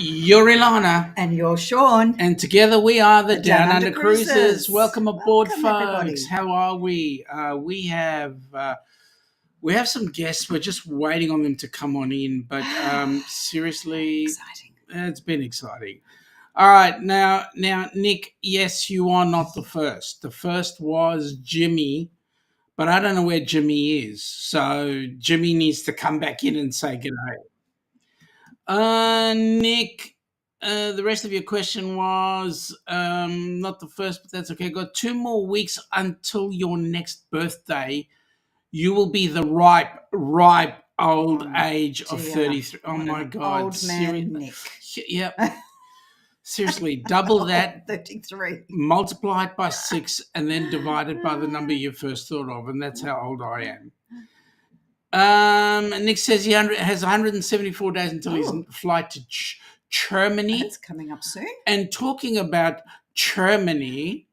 You're Ilana. And you're Sean. And together we are the Down Under Cruises. Cruises. Welcome aboard, Welcome, folks. everybody. How are we? We have some guests. We're just waiting on them to come on in. But seriously, Exciting. It's been exciting. All right, now, Nick. Yes, you are not the first. The first was Jimmy, but I don't know where Jimmy is. So Jimmy needs to come back in and say g'day. Nick, the rest of your question was not the first, but that's okay. Got 2 more weeks until your next birthday. You will be the ripe old age of 33. Oh my God. Old man Nick. Yep. Seriously, double that. 33. Multiply it by 6 and then divide it by the number you first thought of, and that's how old I am. Nick says he has 174 days until his flight to Germany. That's coming up soon. And talking about Germany,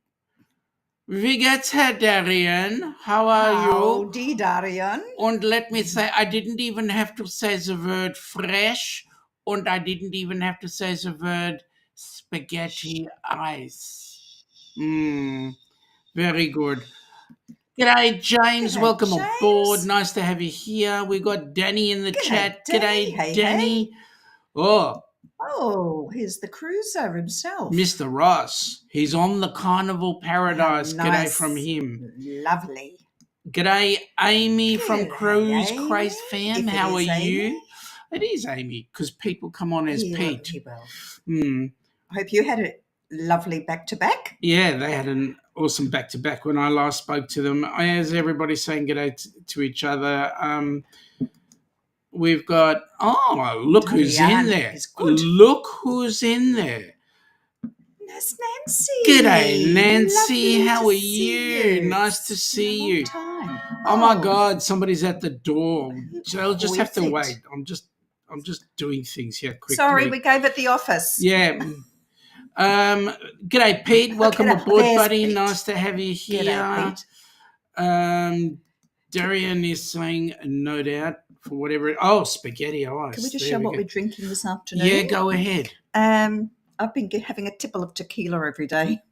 wie geht's, Herr Darian? How are you? Howdy, Darian. And let me say, I didn't even have to say the word fresh, and I didn't even have to say the word spaghetti ice. Very good. G'day, James. G'day, Welcome James. aboard. Nice to have you here. We got Danny in the chat. Danny. G'day, Hey, Danny. hey. Oh, here's the cruiser himself. Mr. Ross. He's on the Carnival Paradise. Nice. G'day from him. Lovely. G'day, Amy from G'day, Cruise Amy. Craze Fam. If it How are is Amy. you? It is Amy, because people come on as Pete. He will. I hope you had a lovely back-to-back. Yeah, they had an awesome back-to-back when I last spoke to them. As everybody's saying g'day to each other, we've got, look who's in there. Look who's in there. That's Nancy. G'day, Nancy. Lovely How are to see you? Nice to see you. Time. Oh my God, somebody's at the door. They'll just have to wait. I'm just doing things here quickly. Sorry, we gave it the office. Yeah. G'day, Pete. Welcome aboard, buddy. Pete. Nice to have you here. G'day, Pete. Darian is saying no doubt for whatever. Spaghetti ice. Can we just show what we're drinking this afternoon? Yeah, go ahead. I've been having a tipple of tequila every day.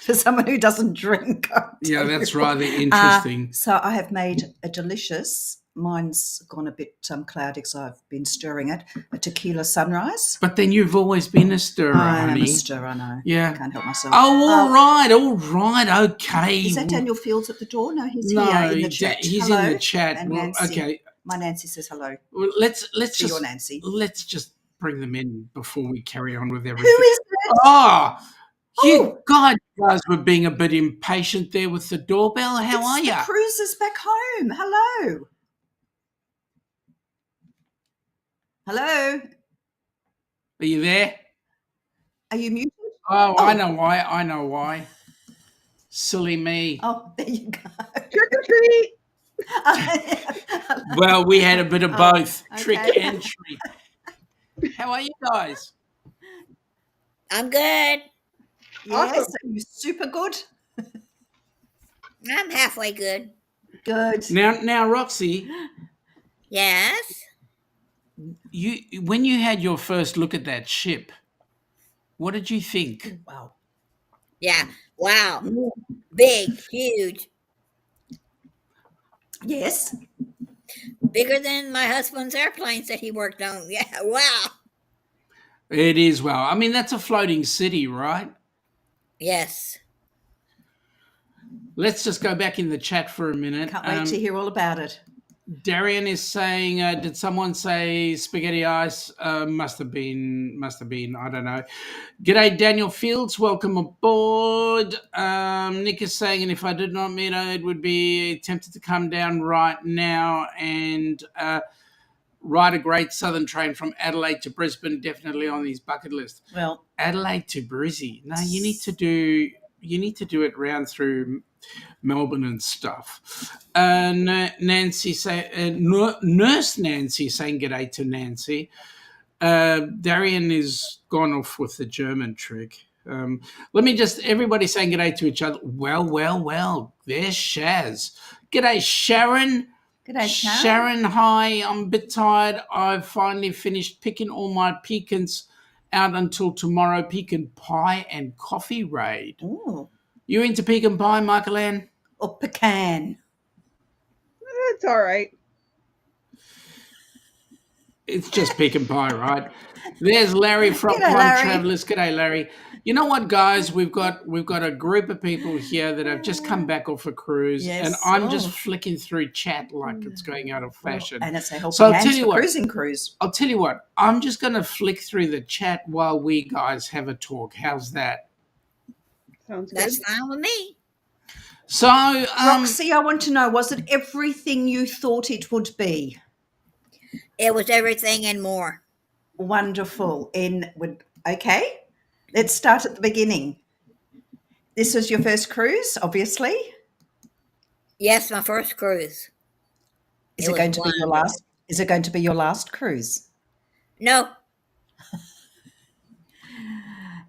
For someone who doesn't drink. Yeah, that's rather interesting. So I have made a delicious. Mine's gone a bit cloudy because I've been stirring it. A tequila sunrise. But then you've always been a stirrer, honey. I'm a stirrer, I know. Yeah. I can't help myself. All right, okay. Is that Daniel Fields at the door? No, he's here in the chat. He's in the chat. And well, Nancy. okay. My Nancy says hello. Well, let's to your just Nancy. Let's just bring them in before we carry on with everything. Who is that? You guys were being a bit impatient there with the doorbell. How are you? The cruisers back home. Hello. Hello. Are you there? Are you muted? Oh, I know why. Silly me. Oh, there you go. Trick or treat. Well, we had a bit of both. Okay. Trick and treat. How are you guys? I'm good. Yes, are you super good? I'm halfway good. Good. Now, Roxie. Yes. When you had your first look at that ship, what did you think? Wow. Yeah. Wow. Big, huge. Yes. Bigger than my husband's airplanes that he worked on. Yeah. Wow. It is. Well, I mean, that's a floating city, right? Yes. Let's just go back in the chat for a minute. Can't wait to hear all about it. Darian is saying, did someone say spaghetti ice? Must have been, I don't know. G'day, Daniel Fields. Welcome aboard. Nick is saying, and if I did not meet her, it would be tempted to come down right now and ride a great southern train from Adelaide to Brisbane, definitely on his bucket list. Well, Adelaide to Brizzy. No, you need to do it round through Melbourne and stuff. Nancy Nurse Nancy saying g'day to Nancy. Darian is gone off with the German trick. Let me just, everybody saying g'day to each other. Well, there's Shaz. G'day, Sharon. G'day, Sharon. Sharon, hi. I'm a bit tired. I've finally finished picking all my pecans out until tomorrow. Pecan pie and coffee raid. Ooh. You into pecan pie, Michael Ann? Or pecan. It's all right. It's just pecan pie, right? There's Larry from G'day, Plum Larry. Travellers. G'day, Larry. You know what, guys? We've got a group of people here that have just come back off a cruise, Yes. and I'm just flicking through chat like it's going out of fashion. And it's a helping So I'll hands tell you for what. cruising cruise. I'll tell you what. I'm just going to flick through the chat while we guys have a talk. How's that? Sounds good. That's fine with me. So, Roxie, I want to know, was it everything you thought it would be? It was everything and more. Wonderful. Okay, let's start at the beginning. This was your first cruise, obviously. Yes, my first cruise. Is It it was going to be your wonderful. last? Is it going to be your last cruise? No,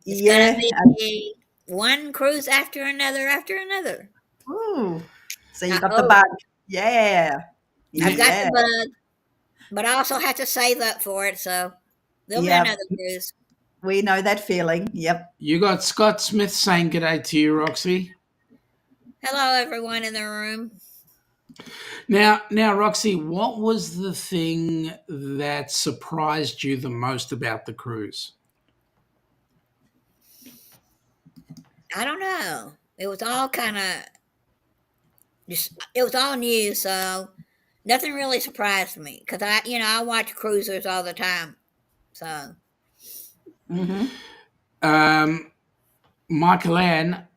it's Yeah. gonna be one cruise after another after another. Ooh. So you I got the hope. bug. Yeah. I've got Yeah. the bug, but I also have to save up for it, so there'll be Yep. another cruise. We know that feeling. Yep. you got Scott Smith saying g'day to you, Roxy. Hello, everyone in the room. Now, Roxy, what was the thing that surprised you the most about the cruise? I don't know. It was all kind of it was all new, so nothing really surprised me because I watch cruisers all the time. So Mm-hmm. Michael Ann,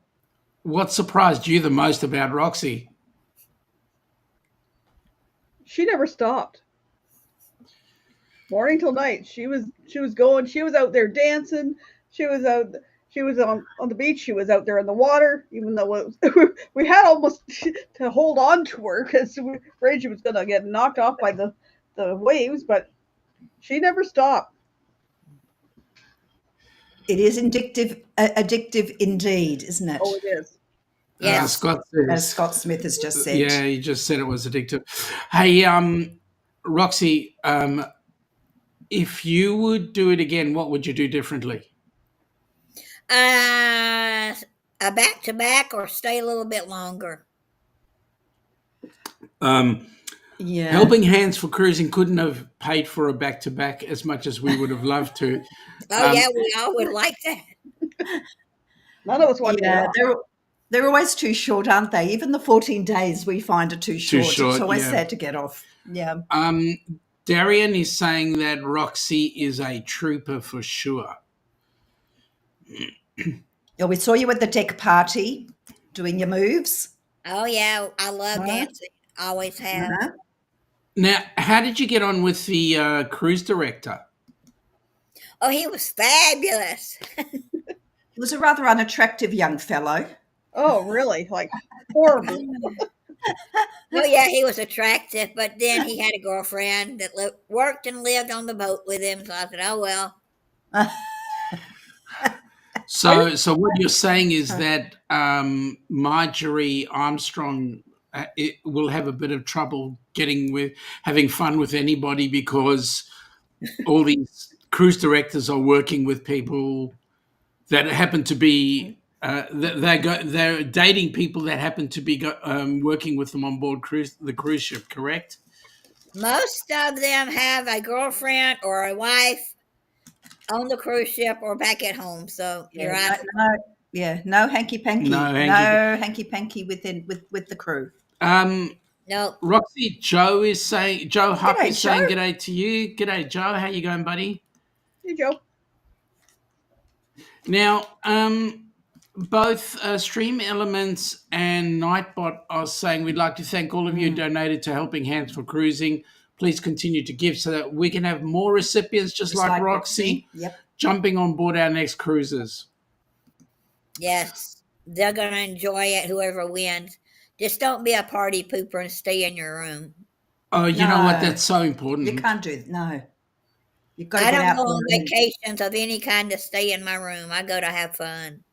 what surprised you the most about Roxy? She never stopped. Morning till night. She was going. She was out there dancing. She was on the beach. She was out there in the water. Even though we had almost to hold on to her because we were afraid she was going to get knocked off by the waves. But she never stopped. It is addictive indeed, isn't it? Oh, it is. yes, Scott As says, Scott Smith has just said. yeah, he just said it was addictive. Hey, Roxy, if you would do it again, what would you do differently? a back to back or stay a little bit longer. Yeah. Helping Hands for Cruising couldn't have paid for a back-to-back as much as we would have loved to. Oh yeah, we all would like that. None of us want to get Yeah, off. they're always too short, aren't they? Even the 14 days we find are too short. short, It's always yeah. sad to get off. Yeah. Darian is saying that Roxy is a trooper for sure. Yeah, we saw you at the deck party doing your moves. Oh yeah, I love Uh-huh. dancing. Always have. Uh-huh. Now, how did you get on with the cruise director? Oh, he was fabulous. He was a rather unattractive young fellow. Oh, really? Like horrible. Oh yeah, he was attractive, but then he had a girlfriend that worked and lived on the boat with him. So I said, "Oh well." So what you're saying is that Marjorie Armstrong will have a bit of trouble having fun with anybody because all these cruise directors are working with people that happen to be they're dating people that happen to be working with them on board the cruise ship, correct? Most of them have a girlfriend or a wife on the cruise ship or back at home. So you're right. No hanky panky. No hanky panky with the crew. No, Roxy, Joe Huck is saying Joe. g'day to you. G'day, Joe. How you going, buddy? Hey, Joe. Now, both Stream Elements and Nightbot are saying we'd like to thank all of you who donated to Helping Hands for Cruising. Please continue to give so that we can have more recipients just like Roxy Yep. jumping on board our next cruises. yes, they're gonna enjoy it. Whoever wins, just don't be a party pooper and stay in your room. Oh, you know what? No. That's so important. You can't do that. No. You've got to I get don't out go on there. vacations of any kind to stay in my room. I go to have fun.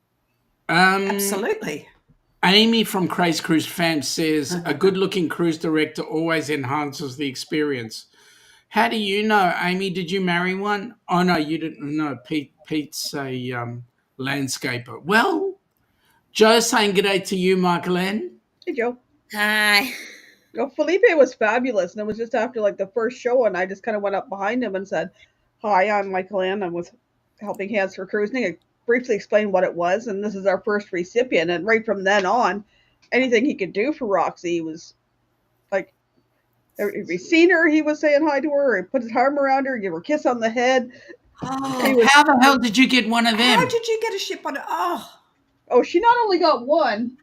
Absolutely. Amy from Craze Cruise Fam says a good-looking cruise director always enhances the experience. How do you know, Amy? Did you marry one? Oh no, you didn't. No, Pete's a landscaper. Well, Joe's saying good day to you, Michael Ann. Hey, Joe. Hi. Well, Felipe was fabulous, and it was just after like the first show, and I just kind of went up behind him and said, "Hi, I'm Michael Ann. I'm with Helping Hands for Cruising." I briefly explained what it was, and this is our first recipient. And right from then on, anything he could do for Roxie was like, if he seen her, he was saying hi to her, or he put his arm around her, give her a kiss on the head. Oh, how the hell did you get one of them? How did you get a ship on it? Oh, she not only got one,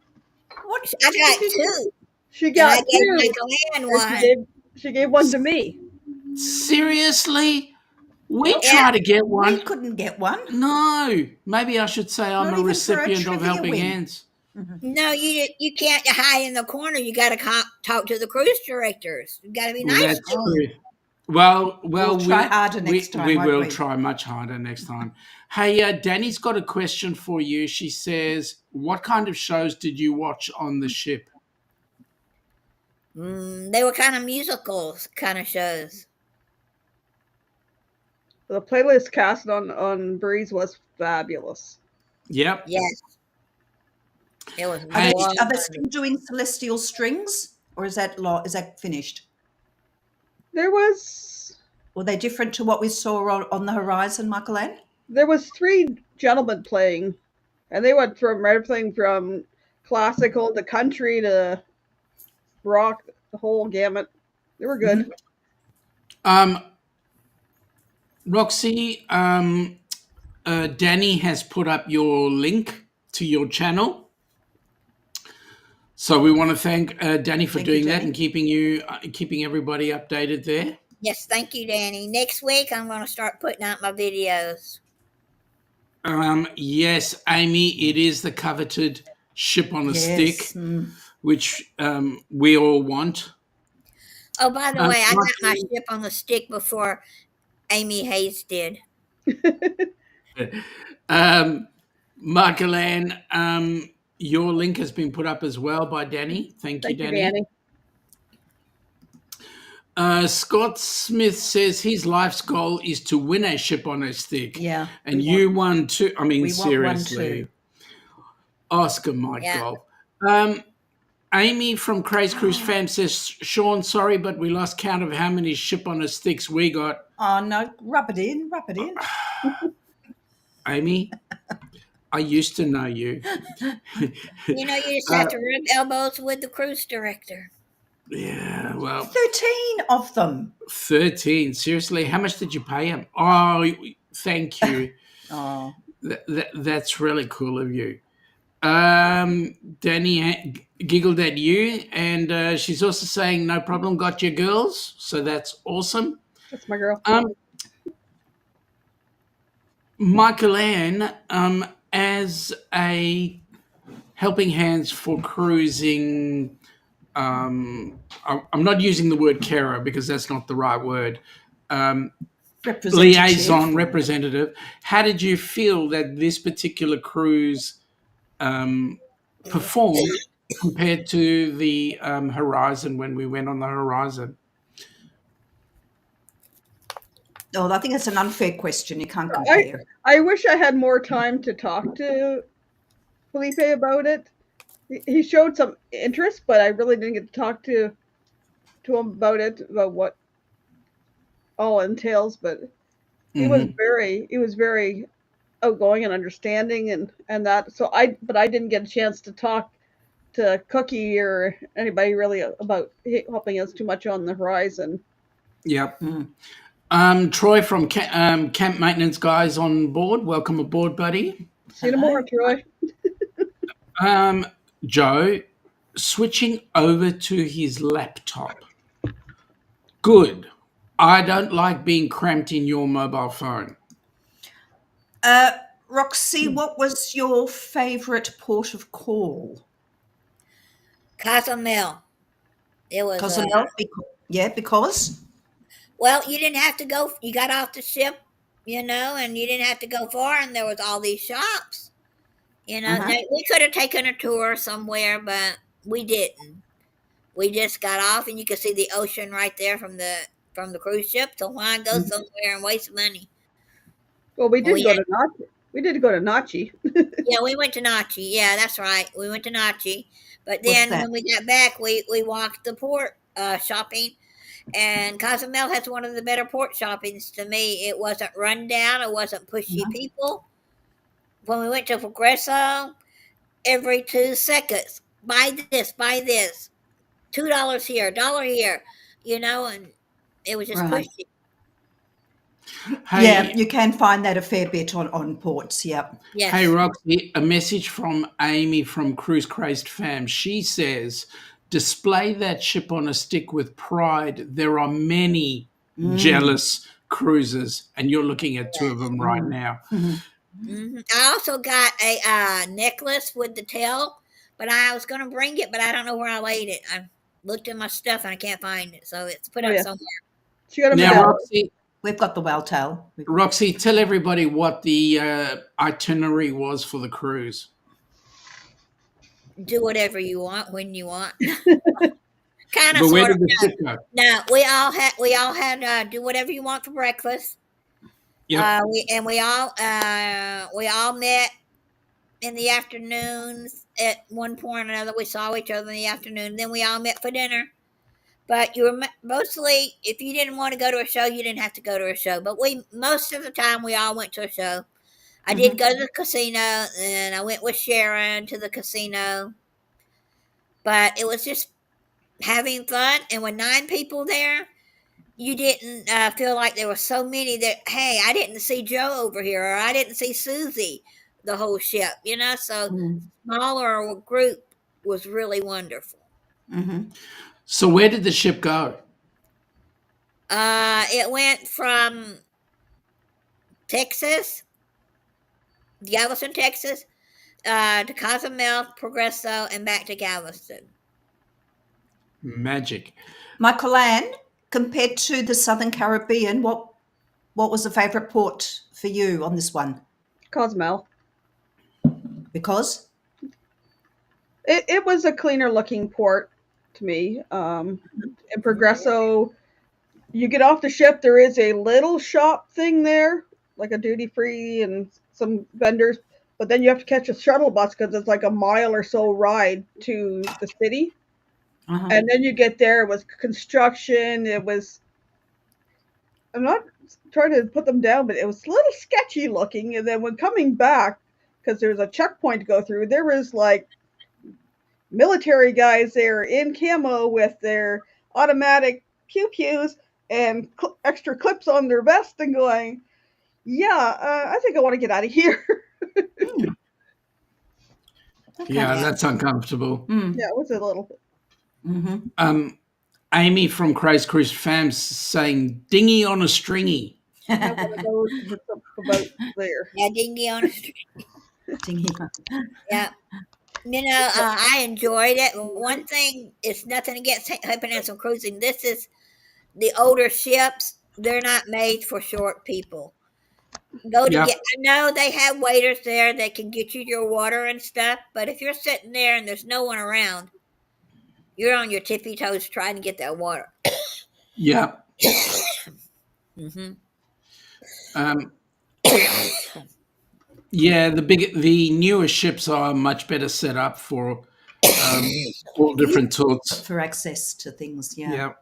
What? I got two. she And I got gave two. Michael Ann and one. she gave one to me. Seriously? We Yep. try to get one. We couldn't get one. No, maybe I should say I'm Not a even for a recipient of trivia Helping win. Hands. No, you can't hide in the corner. You got to talk to the cruise directors. You got to be Well, nice that's to them. true. Well, We'll try harder next time, We won't will we? try much harder next time. Hey, Danny's got a question for you. She says, "What kind of shows did you watch on the ship?" They were kind of musicals kind of shows. The playlist cast on Breeze was fabulous. Yep. Yes. It was. Are they still doing Celestial Strings, or is that finished? There was Were they different to what we saw on the horizon, Michael Ann? there was three gentlemen playing, and they went from everything from classical to country to rock, the whole gamut. They were good. Roxie, Danny has put up your link to your channel. So we want to thank Danny for doing that and keeping everybody updated there. Yes, thank you, Danny. Next week, I'm going to start putting out my videos. Yes, Amy, it is the coveted ship on a stick, which we all want. Oh, by the way, I got my ship on the stick before Amy Hayes did. Michael Ann, your link has been put up as well by Danny. Thank you, Danny. Scott Smith says his life's goal is to win a ship on a stick. Yeah. And you won too. I mean, seriously. Won too. Oscar might golf. Amy from Craze Cruise Fam says, Sean, sorry, but we lost count of how many ship on a sticks we got. Oh, no. Rub it in. Amy, I used to know you. You just have to rub elbows with the cruise director. Yeah, well. 13 of them. 13. Seriously, how much did you pay him? Oh, thank you. Oh. That's really cool of you. Danny giggled at you, and she's also saying, no problem, got your girls. So that's awesome. That's my girl. Michael Ann, as a Helping Hands for Cruising, I'm not using the word carer because that's not the right word. Liaison representative. How did you feel that this particular cruise performed compared to the Horizon when we went on the Horizon? Oh, I think it's an unfair question. You can't compare. I wish I had more time to talk to Felipe about it. He showed some interest, but I really didn't get to talk to him about it, about what all entails. But he was very outgoing and understanding, and that. So I didn't get a chance to talk to Cookie or anybody really about helping us too much on the Horizon. Yep. Troy from Camp Maintenance Guys on board. Welcome aboard, buddy. See you tomorrow, Troy. Joe, switching over to his laptop. Good. I don't like being cramped in your mobile phone. Roxie, what was your favourite port of call? Cozumel. It was Cozumel? Because? Well, you didn't have to go. You got off the ship, and you didn't have to go far, and there was all these shops. You know, Uh-huh. we could have taken a tour somewhere, but we didn't. We just got off, and you could see the ocean right there from the cruise ship. So why go Mhm. somewhere and waste money? Well, we When did we go had, to Nachi. We did go to Nachi. yeah, we went to Nachi. Yeah, that's right. We went to Nachi. But What's then that? when we got back, we walked the port shopping. And Cozumel has one of the better port shoppings to me. It wasn't run down. It wasn't pushy Uh-huh. people. When we went to Progresso, every 2 seconds, buy this, $2 here, $1 here, and it was just Right. pushy. Yeah, Hey, you can find that a fair bit on ports. Yep. hey, Yes. Roxy, a message from Amy from Cruise Crazed Fam. She says, display that ship on a stick with pride. There are many Mm. jealous cruisers, and you're looking at two of them right Mm. now. Mhm. I also got a necklace with the tail, but I was going to bring it, but I don't know where I laid it. I looked in my stuff and I can't find it, so it's put Oh up yeah, somewhere. she got a Now, Yeah, medallion. we've got the whale tail. Roxy, tell everybody what the itinerary was for the cruise. Do whatever you want when you want. Kind of, But where sort of. did the ship go? No, we all had do whatever you want for breakfast. Yep. We all met in the afternoons. At one point or another, we saw each other in the afternoon. Then we all met for dinner. But you were mostly, if you didn't want to go to a show, you didn't have to go to a show. But most of the time, we all went to a show. I did Mhm. go to the casino, and I went with Sharon to the casino. But it was just having fun. And with 9 people there, you didn't feel like there were so many that, hey, I didn't see Joe over here, or I didn't see Susie the whole ship, so Mm. smaller group was really wonderful. Mhm. So where did the ship go? It went from Texas, Galveston, Texas, to Cozumel, Progresso, and back to Galveston. Magic. Michael Ann, compared to the Southern Caribbean, what was the favourite port for you on this one? Cozumel. Because It was a cleaner looking port to me. In Progresso, you get off the ship, there is a little shop thing there, like a duty free and some vendors, but then you have to catch a shuttle bus because it's like a mile or so ride to the city. uh-huh. And then you get there, it was construction, it was, I'm not trying to put them down, but it was a little sketchy looking. And then when coming back, because there's a checkpoint to go through, there was like military guys there in camo with their automatic pew pews and extra clips on their vest and going, yeah, I think I want to get out of here. Mm, okay. Yeah, Yeah. that's uncomfortable. Mm. Yeah, it was a little bit. Mhm. Amy from Crazy Cruise Fam saying dinghy on a stringy. I have one of those with the boat there. Yeah, dingy on the street. Dingy. Yeah. I enjoyed it. One thing, it's nothing against happiness on cruising. This is the older ships. They're not made for short people. Yep. I know they have waiters there that can get you your water and stuff, but if you're sitting there and there's no one around, you're on your tippy toes trying to get that water. Yep. hmm Um, yeah, the newer ships are much better set up for all Yeah, different sorts. for access to things, yeah. Yeah.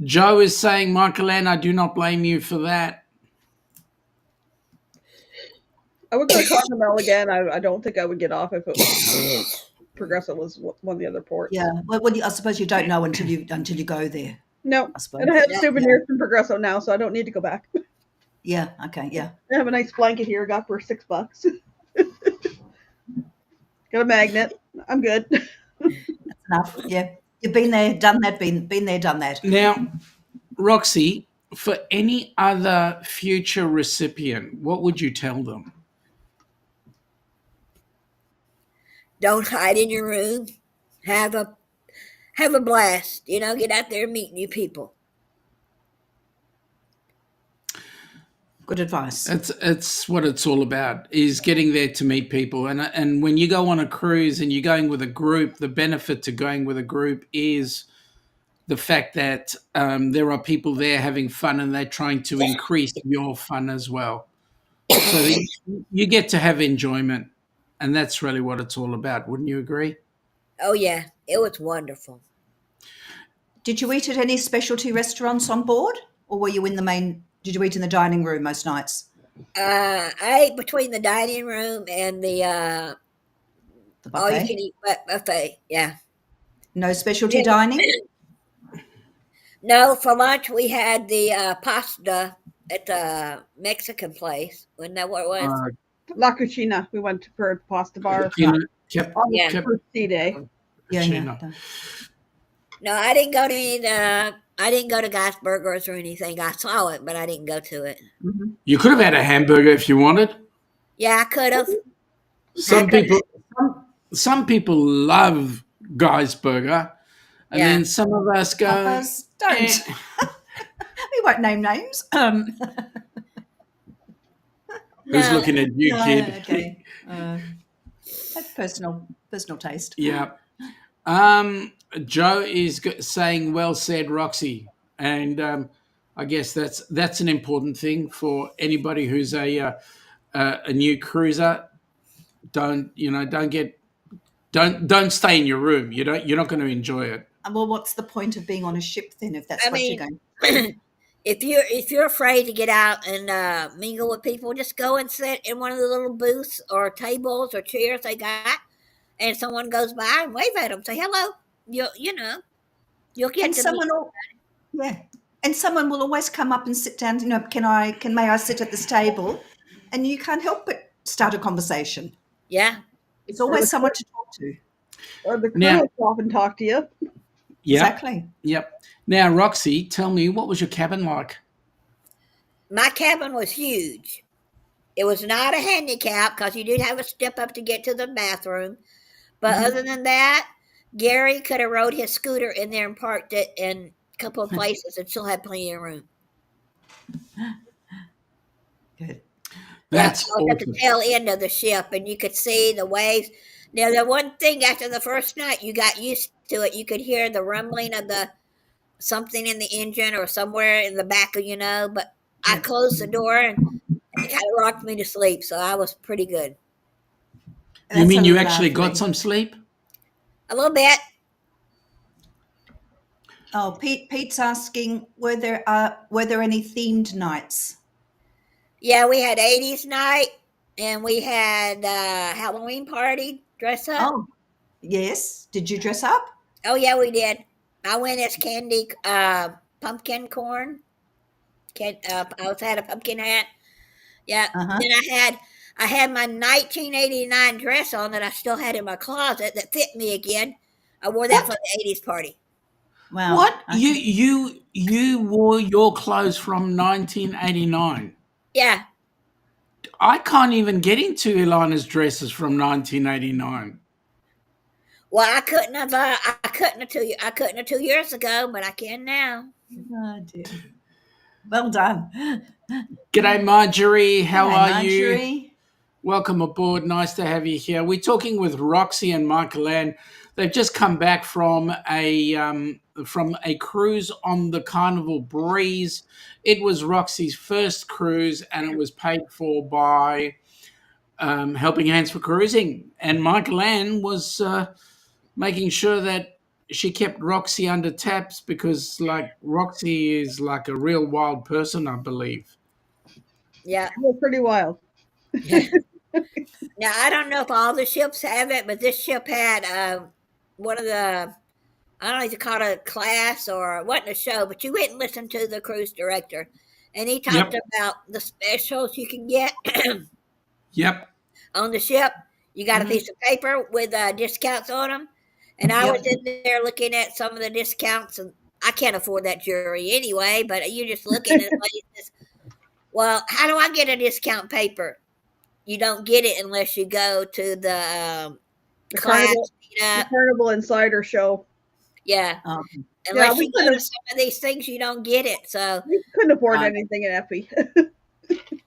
Joe is saying, Michael Ann, I do not blame you for that. I would go to Cozumel again. I don't think I would get off if it was Progresso was one of the other ports. Yeah. Well, I suppose you don't know until you go there, No, I suppose. and I have Yeah. souvenirs from Progresso now, so I don't need to go back. Yeah. Okay. Yeah. I have a nice blanket here, got for $6. Got a magnet. I'm good. Enough. Yeah. You've been there, done that. Been there, done that. Now, Roxy, for any other future recipient, what would you tell them? Don't hide in your room. Have a have a blast. Get out there and meet new people. Good advice. It's what it's all about, is getting there to meet people. And when you go on a cruise and you're going with a group, the benefit to going with a group is the fact that there are people there having fun, and they're trying to increase your fun as well. So that you get to have enjoyment, and that's really what it's all about. Wouldn't you agree? Oh yeah, it was wonderful. Did you eat at any specialty restaurants on board, or were you in the main? Did you eat in the dining room most nights? I ate between the dining room and the The all you buffet? can eat buffet. Yeah. No specialty dining? No, for lunch we had the pasta at the Mexican place. Wasn't that what it was? La Cucina. We went for a pasta bar Kept, on the Yeah. first sea day. Yeah. No, I didn't go to any. I didn't go to Guy's Burgers or anything. I saw it, but I didn't go to it. Mhm. You could have had a hamburger if you wanted. Yeah, I could have. Some people love Guy's Burger, and Yeah. then some of us go, Others don't. "Eh." We won't name names. Who's No. looking at you, kid? Okay. That's personal taste. Yeah. Joe is saying, "Well said, Roxie," and I guess that's an important thing for anybody who's a new cruiser. Don't stay in your room. You're not going to enjoy it. Well, what's the point of being on a ship then if that's I what mean, you're going? if you're afraid to get out and mingle with people, just go and sit in one of the little booths or tables or chairs they got, and someone goes by and wave at them, say hello. You'll get And to someone and someone will always come up and sit down. May I sit at this table? And you can't help but start a conversation. Yeah. It's always someone to talk to. Or the crew Now- will often talk to you. Yep. Exactly. Yep. Now, Roxie, tell me, what was your cabin like? My cabin was huge. It was not a handicap because you did have a step up to get to the bathroom. But Mhm. other than that, Gary could have rode his scooter in there and parked it in a couple of places and still had plenty of room. Good. That's I was at the awesome. tail end of the ship and you could see the waves. Now, the one thing after the first night, you got used to it. You could hear the rumbling of something in the engine or somewhere in the back of, but I closed the door and it kind of rocked me to sleep. So I was pretty good. You mean That's you a actually lovely- got some sleep? A little bit. Oh, Pete's asking, were there any themed nights? Yeah, we had 80s night and we had Halloween party dress up. Oh, yes. Did you dress up? Oh, yeah, we did. I went as candy pumpkin corn. I also had a pumpkin hat. Yeah. Uh-huh. Then I had my 1989 dress on that I still had in my closet that fit me again. I wore that for the 80s party. Wow. What? Okay. You wore your clothes from 1989. Yeah. I can't even get into Ilana's dresses from 1989. Well, I couldn't have 2 years ago, but I can now. Oh, dear. Well done. G'day, Marjorie. How Hello, are you? Marjorie. Welcome aboard. Nice to have you here. We're talking with Roxie and Michael Ann. They've just come back from a cruise on the Carnival Breeze. It was Roxie's first cruise, and it was paid for by Helping Hands for Cruising. And Michael Ann was making sure that she kept Roxie under taps because, Roxie is like a real wild person, I believe. Yeah. They're pretty wild. Now, I don't know if all the ships have it, but this ship had one of the, I don't know if you call it a class or it wasn't a show, but you went and listened to the cruise director. And he talked about the specials you can get Yep. on the ship. You got a piece of paper with discounts on them. And I was in there looking at some of the discounts, and I can't afford that jewelry anyway, but you're just looking at it. Well, how do I get a discount paper? You don't get it unless you go to the class meetup. The Carnival Insider Show. Yeah. Yeah, Unless you go to some of these things, you don't get it. So We couldn't afford anything in Effie.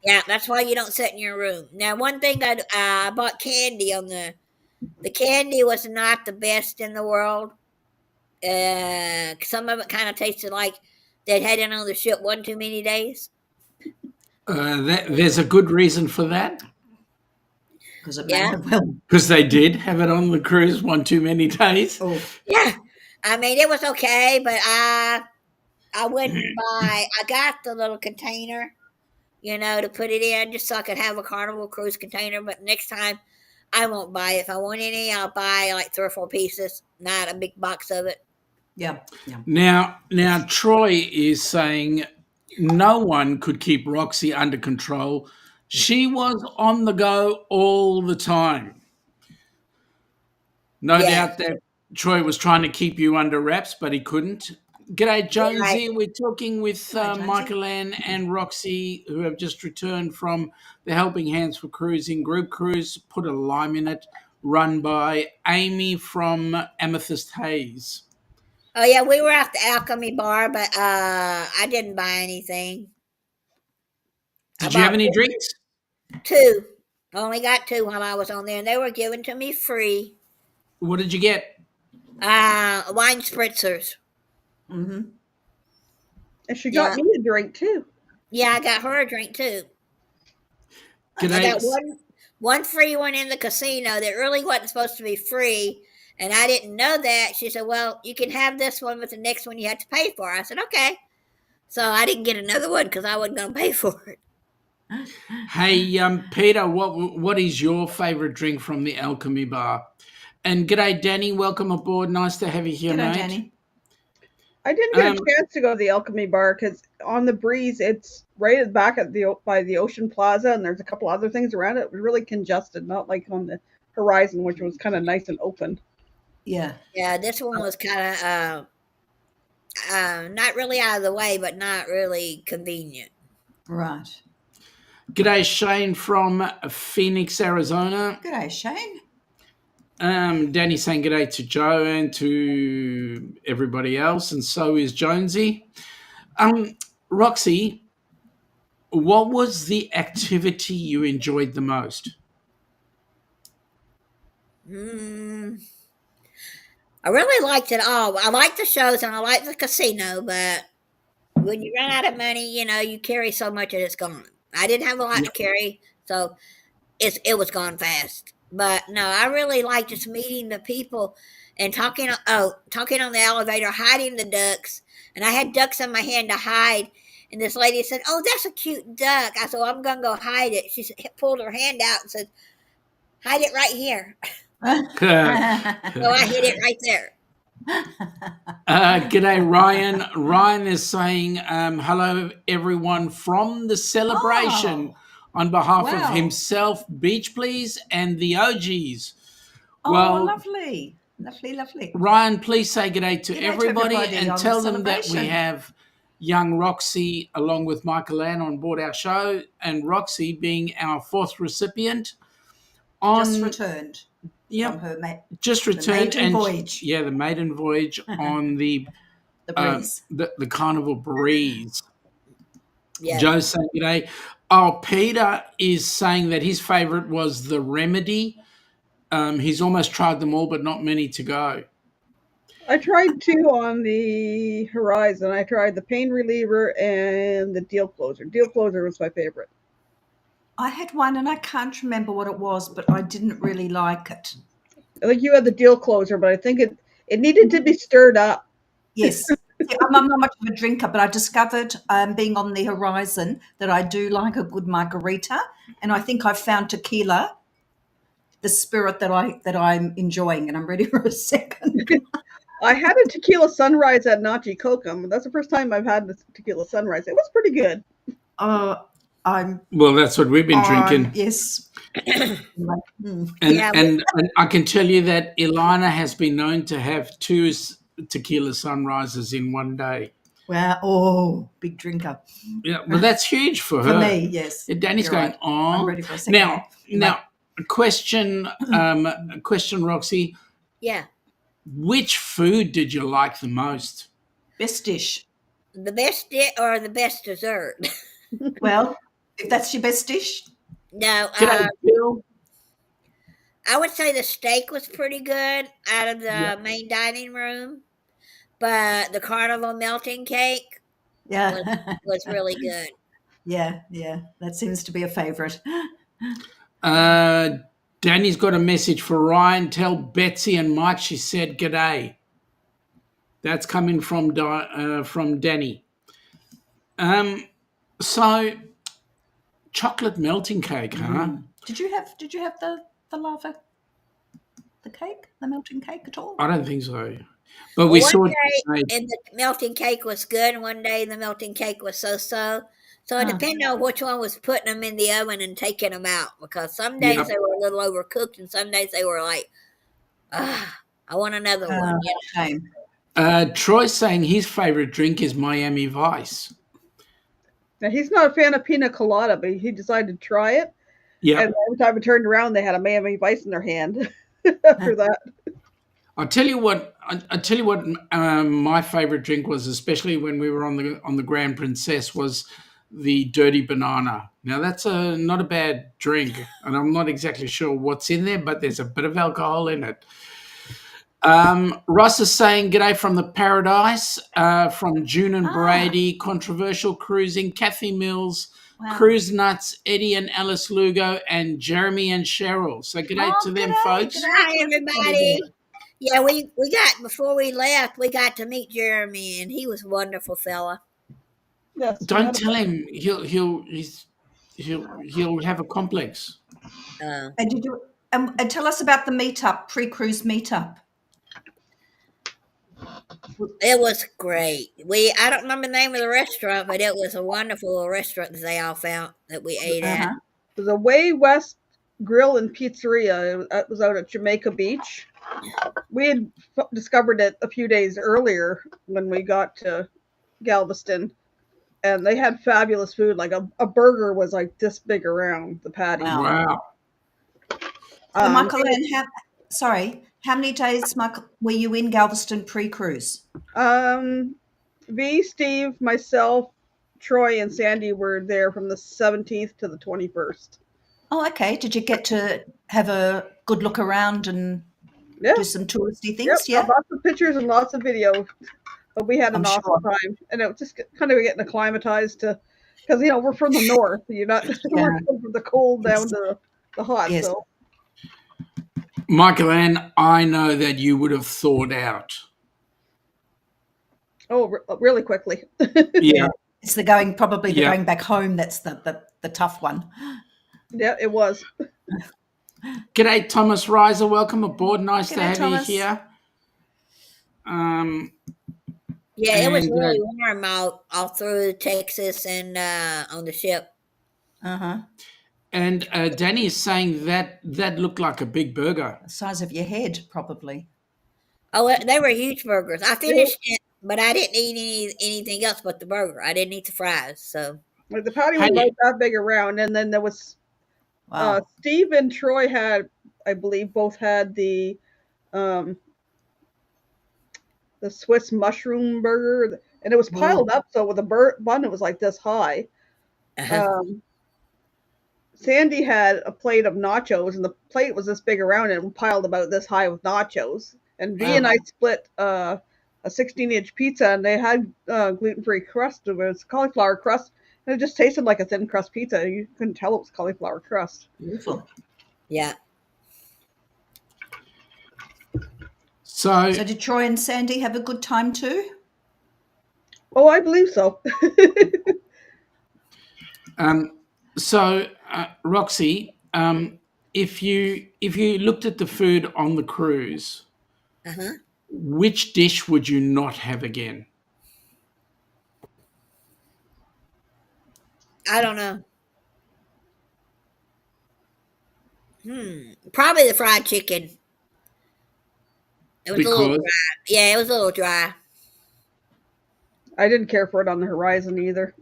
Yeah, that's why you don't sit in your room. Now, one thing I bought candy on the candy was not the best in the world. Some of it kind of tasted like they'd had it on the ship one too many days. There's a good reason for that. Because it may Yeah. have well. Because they did have it on the cruise one too many days. Oh, Yeah. I mean, it was okay, but I wouldn't buy. I got the little container, to put it in just so I could have a Carnival Cruise container. But next time, I won't buy it. If I want any, I'll buy like 3 or 4 pieces, not a big box of it. yeah, yeah. Now Troy is saying no one could keep Roxy under control. She was on the go all the time. No Yeah. doubt that Troy was trying to keep you under wraps, but he couldn't. G'day, Jonesy. Right. We're talking with Jonesy. Michael Ann and Roxy, who have just returned from the Helping Hands for Cruising group cruise, Put a Lime in It, run by Amy from Amethyst Hayes. Oh yeah, we were at the Alchemy Bar, but I didn't buy anything. Did you have any drinks? 2. I only got 2 while I was on there, and they were given to me free. What did you get? Wine spritzers. Mm-hmm. And she got me a drink too. Yeah, I got her a drink too. G'day. I got one free one in the casino that really wasn't supposed to be free, and I didn't know that. She said, "Well, you can have this one, but the next one you have to pay for." I said, "Okay." So I didn't get another one because I wasn't going to pay for it. Hey, Peter, what is your favourite drink from the Alchemy Bar? And g'day, Danny. Welcome aboard. Nice to have you here, G'day, mate. Danny. I didn't get a chance to go to the Alchemy Bar because on the breeze, it's right at the back by the Ocean Plaza, and there's a couple other things around it. It was really congested, not like on the Horizon, which was kind of nice and open. Yeah. Yeah, this one was kind of not really out of the way, but not really convenient. Right. G'day, Shane from Phoenix, Arizona. G'day, Shane. Danny saying g'day to Joe and to everybody else, and so is Jonesy. Roxy, what was the activity you enjoyed the most? I really liked it all. I liked the shows and I liked the casino, but when you run out of money, you carry so much that it's gone. I didn't have a lot to carry, so it was gone fast. But no, I really liked just meeting the people and talking on the elevator, hiding the ducks. And I had ducks in my hand to hide. And this lady said, "Oh, that's a cute duck." I said, "Well, I'm going to go hide it." She pulled her hand out and said, "Hide it right here." So I hid it right there. G'day, Ryan. Ryan is saying hello, everyone, from the celebration on behalf of himself, Beach Please, and the OGs. Oh, lovely. Lovely, lovely. Ryan, please say g'day to everybody and tell them that we have young Roxy along with Michael Ann on board our show, and Roxy being our 4th recipient. Just returned. Yep. From her just returned. The maiden voyage. Yeah, the maiden voyage on the breeze. The Carnival Breeze. Yeah. Joe's saying g'day. Oh, Peter is saying that his favourite was the Remedy. He's almost tried them all, but not many to go. I tried 2 on the Horizon. I tried the Pain Reliever and the Deal Closer. Deal Closer was my favorite. I had one and I can't remember what it was, but I didn't really like it. I think you had the Deal Closer, but I think it needed to be stirred up. Yes. I'm not much of a drinker, but I discovered being on the Horizon that I do like a good margarita, and I think I've found tequila, the spirit that I'm enjoying, and I'm ready for a second. I had a tequila sunrise at Nachi Kokum. That's the first time I've had the tequila sunrise. It was pretty good. Well, that's what we've been drinking. Yes. And I can tell you that Ilana has been known to have 2 tequila sunrises in one day. Wow. Oh, big drinker. Yeah, well, that's huge for her. For me, yes. Danny's going, right. oh. I'm ready for a second. Now, a question, Roxy. Yeah. Which food did you like the most? Best dish. The best dish or the best dessert? Well, If that's your best dish. No, G'day, Bill. I would say the steak was pretty good out of the Yeah. main dining room, but the carnival melting cake Yeah. was really good. Yeah. That seems to be a favourite. Danny's got a message for Ryan. Tell Betsy and Mike she said g'day. That's coming from Danny. So chocolate melting cake, huh? Did you have the lava, the cake, the melting cake at all? I don't think so. But we One saw day, and the melting cake was good, and one day the melting cake was so-so. So it depended on which one was putting them in the oven and taking them out, because some days they were a little overcooked, and some days they were like, I want another one. Shame. Troy's saying his favorite drink is Miami Vice. Now, he's not a fan of pina colada, but he decided to try it. Yeah. And every time I turned around, they had a Miami Vice in their hand after that. I'll tell you what. My favorite drink was, especially when we were on the Grand Princess, was the Dirty Banana. Now that's not a bad drink, and I'm not exactly sure what's in there, but there's a bit of alcohol in it. Ross is saying g'day from the Paradise, from June and Brady, Controversial Cruising, Kathy Mills, Cruise Nuts, Eddie and Alice Lugo, and Jeremy and Cheryl. So g'day to them, folks. Hi, everybody. Yeah, we got, before we left, we got to meet Jeremy, and he was a wonderful fella. Yes. Don't tell him he'll have a complex. And you do, and tell us about the meetup, pre-cruise meetup. It was great. I don't remember the name of the restaurant, but it was a wonderful restaurant that they all found that we ate at. It was a Way West Grill and Pizzeria. It was out at Jamaica Beach. We had discovered it a few days earlier when we got to Galveston, and they had fabulous food. Like a burger was like this big around the patty. Wow. So Michael, how many days, Michael, were you in Galveston pre-cruise? Steve, myself, Troy, and Sandy were there from the 17th to the 21st. Oh, okay. Did you get to have a good look around and do some touristy things? Yep, lots of pictures and lots of video. But we had an awesome time, and it was just kind of getting acclimatized to, because we're from the north. You're not we're from the cold down to the hot. Yes. So, Michael Ann, I know that you would have thawed out. Oh, really quickly. Yeah. It's the going back home. That's the tough one. Yeah, it was. G'day, Thomas Reiser. Welcome aboard. Nice to have Thomas. you here. Yeah, it was really warm all through Texas and on the ship. And Danny is saying that looked like a big burger. The size of your head, probably. Oh, they were huge burgers. I finished it, but I didn't eat anything else but the burger. I didn't eat the fries. So Like the patty was about that big around, and then there was Steve and Troy had, I believe, both had the Swiss mushroom burger, and it was piled up. So with a bun, it was like this high. Sandy had a plate of nachos, and the plate was this big around and piled about this high with nachos. And V and I split a 16-inch pizza, and they had gluten-free crust. It was cauliflower crust, and it just tasted like a thin crust pizza. You couldn't tell it was cauliflower crust. Beautiful. Yeah. So did Troy and Sandy have a good time too? Oh, I believe so. Roxie, if you looked at the food on the cruise, which dish would you not have again? I don't know. Probably the fried chicken. It was a little dry. Yeah, it was a little dry. I didn't care for it on the horizon either.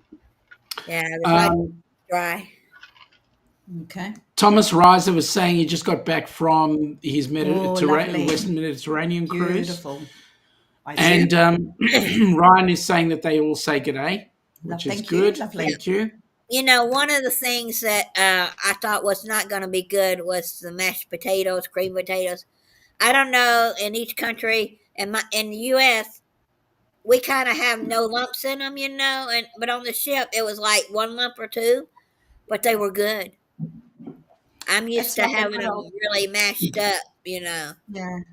Yeah, the fried chicken was dry. Okay. Thomas Reiser was saying he just got back from his Western Mediterranean cruise. Beautiful. And Ryan is saying that they all say g'day, which is good. Lovely. Thank you. One of the things that I thought was not going to be good was the mashed potatoes, cream potatoes. I don't know in each country. In the U.S., we kind of have no lumps in them, but on the ship it was like one lump or two, but they were good. I'm used It's to like a having good them old, really mashed up. yeah.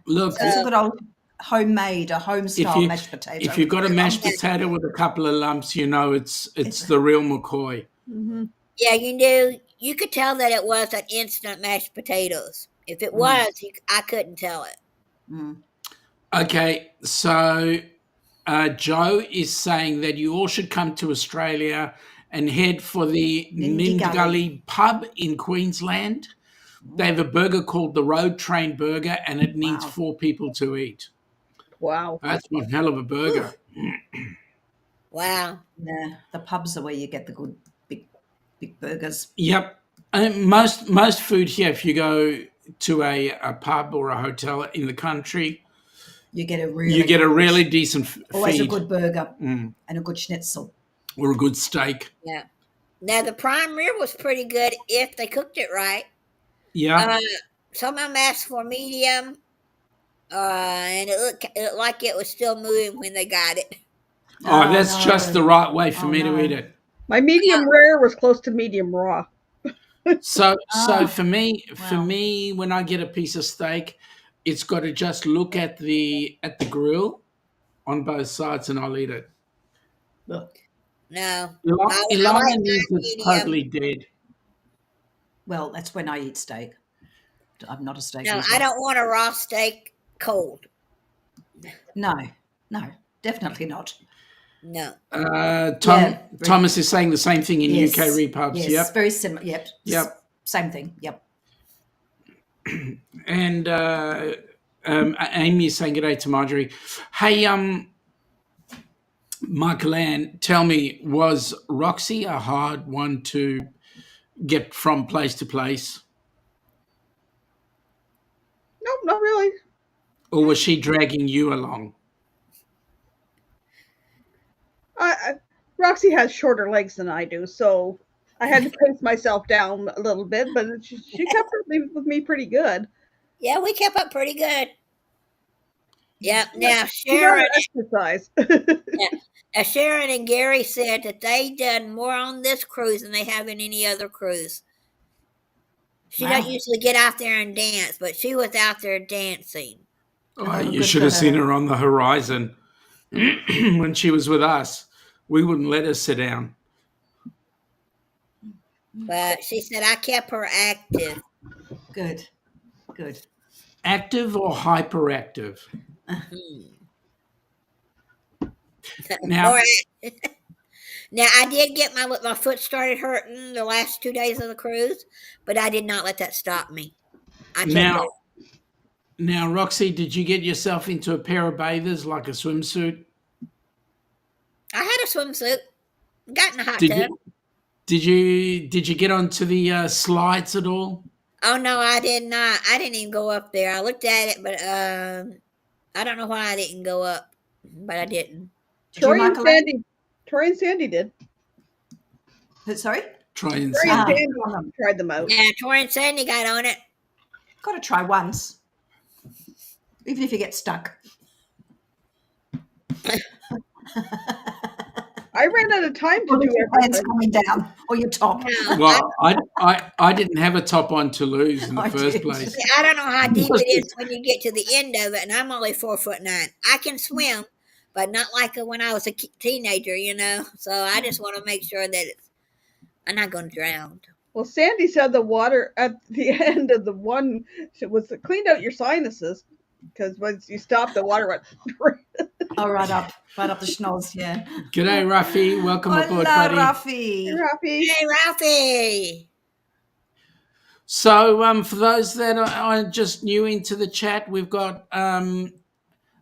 Look, It's a So good old homemade, a home if style you mashed potato. if you've got a mashed yeah, potato with a couple of lumps, it's It's the real McCoy. Hmm. yeah, you knew you could tell that it was an instant mashed potatoes. If it mm, was, I couldn't tell it. mm. Okay, so Joe is saying that you all should come to Australia and head for the Nindigully. Nindigully pub in Queensland. They have a burger called the Road Train Burger, and it needs Wow. 4 people to eat. Wow. That's one hell of a burger. Wow. Yeah, the pubs are where you get the good big burgers. Yep. And most food here, if you go to a pub or a hotel in the country, You get a you get a good, really decent always a feed good burger and a good schnitzel. or a good steak. Yeah. Now the prime rib was pretty good if they cooked it right. Yeah. Uh, some of them asked for medium, and it looked like it was still moving when they got it. Oh, that's just the right way for Oh, me to no. eat it. My medium rare was close to medium raw. So Ah, for me, wow. when I get a piece of steak, it's got to just look at the grill on both sides, and I'll eat it. Ugh. No, I Ilana like needs mine it medium. totally dead. Well, that's when I eat steak. I'm not a steak No, eater. I don't want a raw steak cold. No, definitely not. No. Thomas is saying the same thing in Yes. UK repubs. Yes, Yep. very similar. Yep. Yep. Same thing. Yep. And Amy is saying good day to Marjorie. Hey, Michael Ann, tell me, was Roxie a hard one to get from place to place? Nope, not really. Or was she dragging you along? Roxy has shorter legs than I do, so I had to pace myself down a little bit, but she kept up with me pretty good. Yeah, we kept up pretty good. Yeah. Now She got her exercise. Sharon and Gary said that they done more on this cruise than they have in any other cruise. She Wow. don't usually get out there and dance, but she was out there dancing. Oh, Oh, you good should for have seen her. her on the horizon when she was with us. We wouldn't let her sit down. But she said I kept her active. Good. Active or hyperactive? Hmm. Now, Now I did get my foot started hurting the last 2 days of the cruise, but I did not let that stop me. I kept now, going. now, Roxy, did you get yourself into a pair of bathers like a swimsuit? I had a swimsuit. Got in the hot Did tub. did you get onto the slides at all? Oh no, I did not. I didn't even go up there. I looked at it, but I don't know why I didn't go up, but I didn't. Did you, Michael Ann? Troy and Sandy did. Sorry? Try and Troy see. and Ah. Sandy tried them out. Yeah, Tori and Sandy got on it. Got to try once, even if you get stuck. I ran out of time to Or do your hands everything. coming down, or your top. No, Well, I didn't have a top on Toulouse in the I first did. place. I don't know how deep it is when you get to the end of it, and I'm only 4'9". I can swim, but not like when I was a teenager, So I just want to make sure that I'm not going to drown. Well, Sandy said the water at the end of the one was cleaned out your sinuses because once you stop, the water went. Oh, right up the schnoz, yeah. G'day, Ruffy. Welcome aboard, Hola, buddy. Rafi. Happy. Hey, Ralphie! So, for those that are just new into the chat, we've got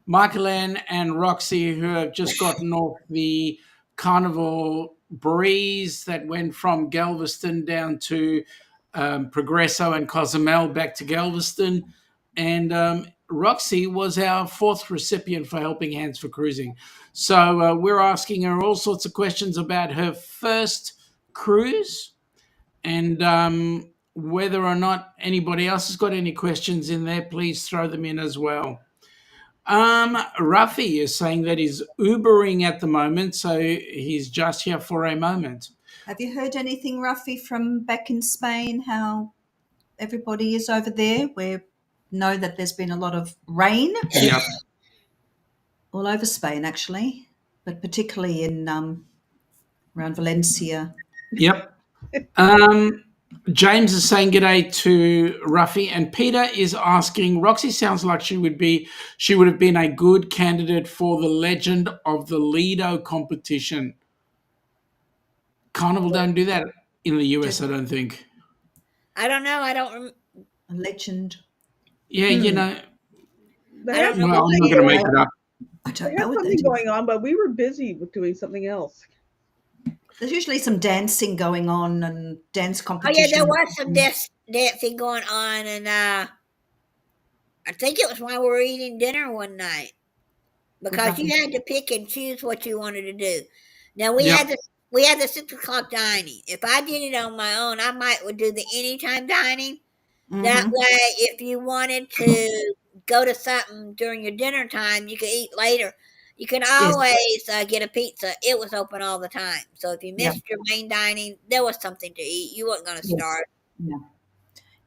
Michael Ann and Roxy who have just gotten off the Carnival breeze that went from Galveston down to Progresso and Cozumel back to Galveston. And Roxy was our 4th recipient for Helping Hands for Cruising. So we're asking her all sorts of questions about her first cruise, and whether or not anybody else has got any questions in there, please throw them in as well. Ruffy is saying that he's Ubering at the moment, so he's just here for a moment. Have you heard anything, Ruffy, from back in Spain, how everybody is over there? We know that there's been a lot of rain Yep. all over Spain, actually, but particularly in around Valencia. Yep. James is saying g'day to Ruffy, and Peter is asking, Roxie sounds like she would have been a good candidate for the Legend of the Lido competition. Carnival don't do that in the US, I don't think. I don't know. I don't. A legend. Yeah, you know. They have I don't Well, I'm something not going to make going- it up. I They don't had know what they something do. going on, but we were busy with doing something else. There's usually some dancing going on and dance Oh competition. yeah, there was some dancing going on, and I think it was while we were eating dinner one night, because you had to pick and choose what you wanted to do. Now we Yep. had the 6 o'clock dining. If I did it on my own, I would do the anytime dining. That Mhm. way, if you wanted to go to something during your dinner time, you could eat later. You can always get a pizza. It was open all the time. So if you Yeah. missed your main dining, there was something to eat. You weren't going to Yes. starve.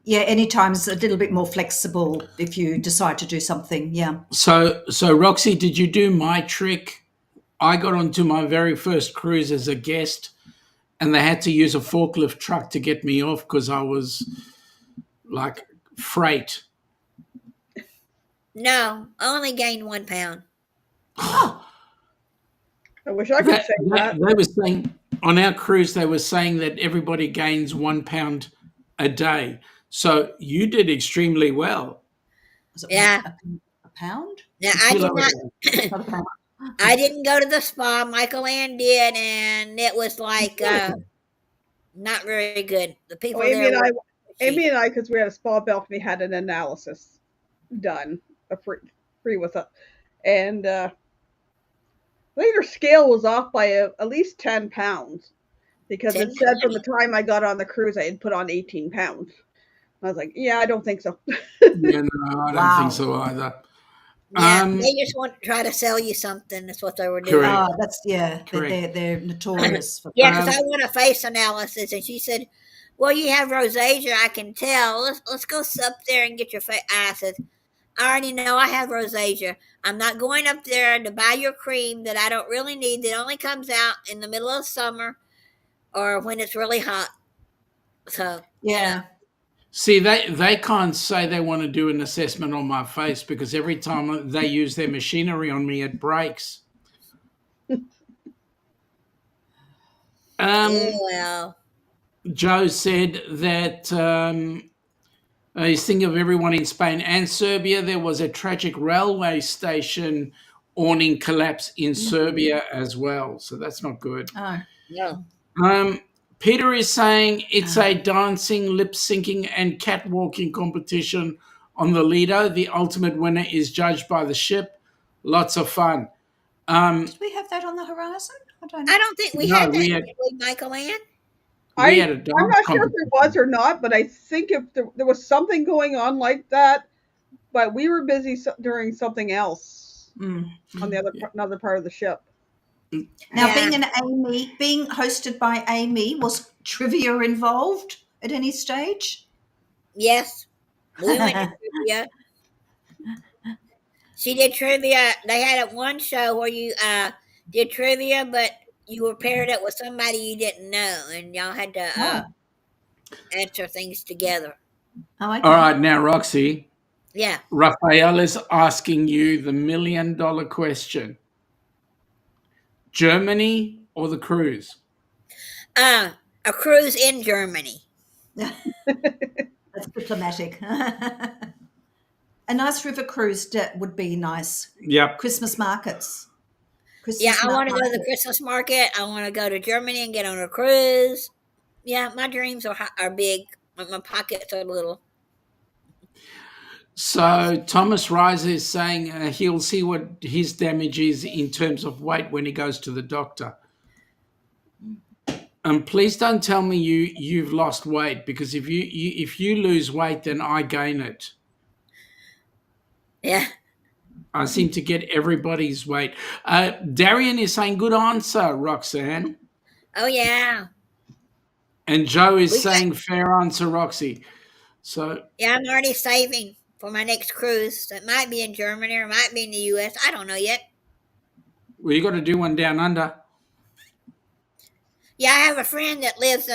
Yeah, anytime's a little bit more flexible if you decide to do something. Yeah. So Roxy, did you do my trick? I got onto my very first cruise as a guest, and they had to use a forklift truck to get me off because I was like freight. No, I only gained 1 pound. Oh, I wish I could say that. They were saying on our cruise, they were saying that everybody gains 1 pound a day. So you did extremely well. was it Yeah. a pound? Now I did Kilo not. a day. Not a pound. I didn't go to the spa. Michael Ann did, and it was like not very good. The people Oh, Amy there. and I, because we had a spa balcony, had an analysis done, free with it, and I think her scale was off by at least 10 pounds, because 10 it said from the time I got on the cruise I had put on 18 pounds. I was like, yeah, I don't think so. Yeah, no, I don't Wow. think so either. Yeah, they just want to try to sell you something. That's what they were doing. Correct. That's they're notorious for Yeah, because I want a face analysis, and she said, "Well, you have rosacea. I can tell. Let's go up there and get your face." I said, "I already know I have rosacea. I'm not going up there to buy your cream that I don't really need. That only comes out in the middle of summer or when it's really hot." So yeah. See, they can't say they want to do an assessment on my face because every time they use their machinery on me, it breaks. well, Joe said that he's thinking of everyone in Spain and Serbia. There was a tragic railway station awning collapse in Serbia as well, so that's not good. Oh. no. Peter is saying it's a dancing, lip syncing, and catwalking competition on the Lido. The ultimate winner is judged by the ship. Lots of fun. Did we have that on the horizon? I don't know. I don't think we No, had that. we had- did we, Michael Ann? We had a I'm dance not sure if competition. there was or not, but I think if there was something going on like that, but we were busy during something else on the another part of the ship. Now, Yeah. being hosted by Amy, was trivia involved at any stage? Yes, we went to trivia. She did trivia. They had one show where you did trivia, but you were paired up with somebody you didn't know, and y'all had to answer things together. Oh, okay. All right, now, Roxy, Yeah. Raphael is asking you the $1 million question. Germany or the cruise? A cruise in Germany. That's diplomatic. A nice river cruise would be nice. Yep. Christmas markets. Yeah, I want to go to the Christmas market. I want to go to Germany and get on a cruise. Yeah, my dreams are big, but my pockets are little. So Thomas Reiser is saying he'll see what his damage is in terms of weight when he goes to the doctor. Please don't tell me you've lost weight, because if you lose weight, then I gain it. Yeah. I seem to get everybody's weight. Darian is saying good answer, Roxanne, Oh yeah. and Joe is We got, saying fair answer, Roxy. So yeah, I'm already saving for my next cruise. It might be in Germany or it might be in the U.S. I don't know yet. well, you got to do one down under. Yeah, I have a friend that lives.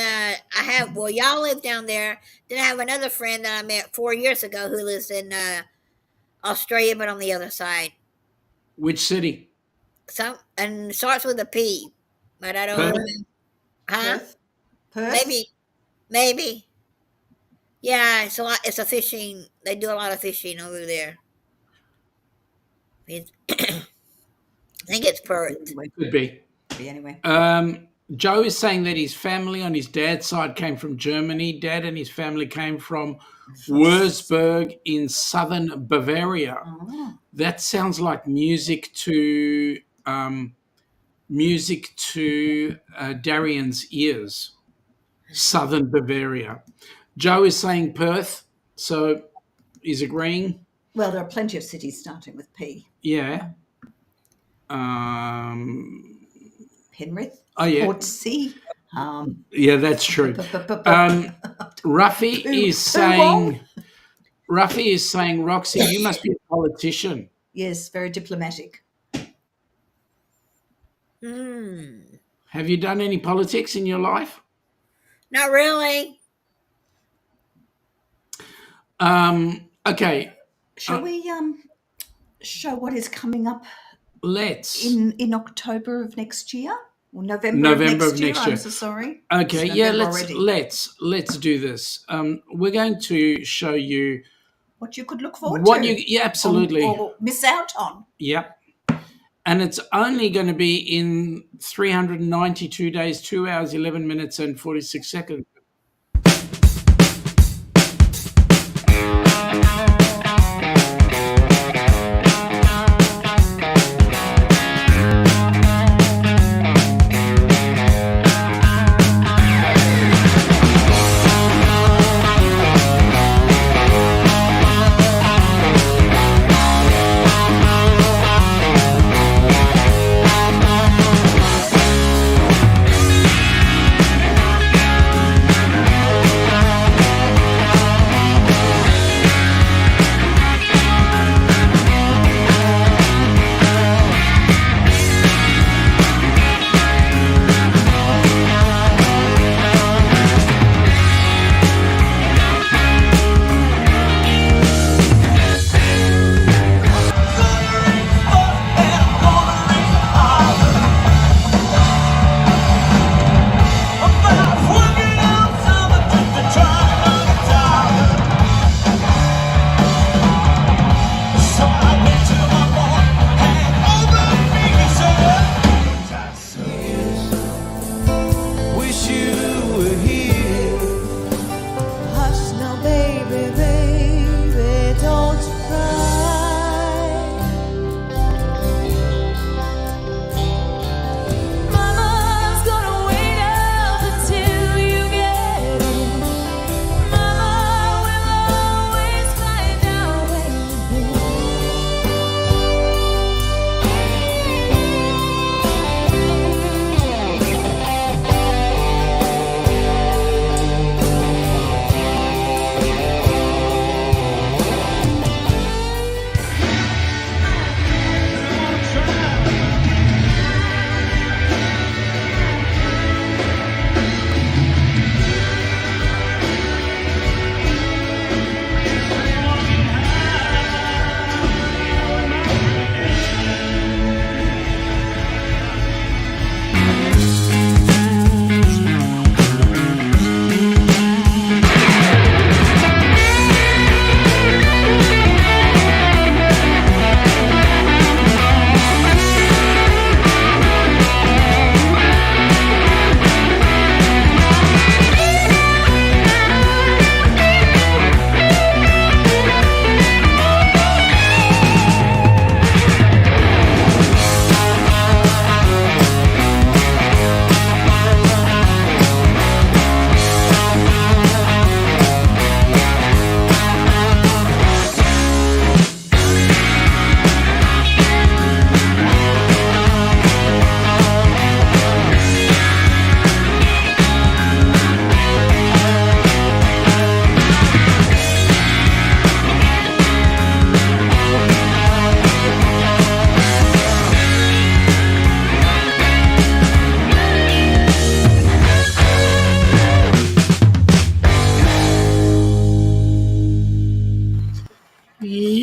Well, y'all live down there. Then I have another friend that I met 4 years ago who lives in Australia, but on the other side. Which city? And starts with a P, but I don't Perth? remember. Huh? Perth? Maybe. Yeah, it's a lot. It's a fishing. They do a lot of fishing over there. I think it's Perth. Anyway, Could be. anyway. Joe is saying that his family on his dad's side came from Germany. Dad and his family came from Würzburg in southern Bavaria. Oh. That sounds like music to Darian's ears. Southern Bavaria. Joe is saying Perth, so he's agreeing. Well, there are plenty of cities starting with P. Yeah. Penrith. Oh yeah. Portsea. Yeah, that's true. Ruffy is saying, Roxy, you must be a politician. Yes, very diplomatic. Have you done any politics in your life? Not really. Okay. Shall we show what is coming up? Let's. In October of next year? Or November of next year? I'm so sorry. Okay, yeah, let's do this. We're going to show you what you could look forward to. Yeah, absolutely. Or miss out on. Yep. And it's only going to be in 392 days, 2 hours, 11 minutes, and 46 seconds.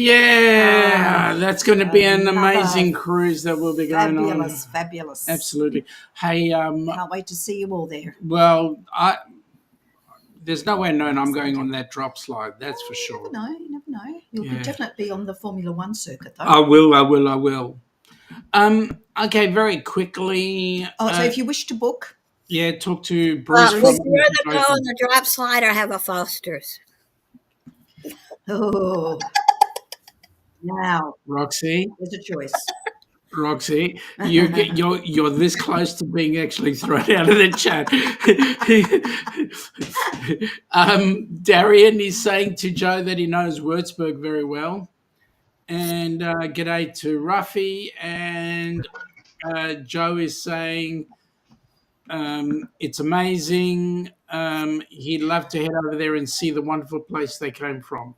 Yeah, that's going to be an amazing another cruise that will be going on. Fabulous. Absolutely. Hey, Can't wait to see you all there. well, there's no way known I'm going on that drop slide. That's for sure. You never know. You'll Yeah. be definitely on the Formula One circuit, though. I will. Okay, very quickly. So if you wish to book, Yeah, talk to Bruce. Would from you rather go on the drop slide or have a Foster's? oh, now Roxie, there's a choice. Roxie, you're this close to being actually thrown out of the chat. Darian is saying to Joe that he knows Würzburg very well. And g'day to Ruffy. And Joe is saying it's amazing. He'd love to head over there and see the wonderful place they came from.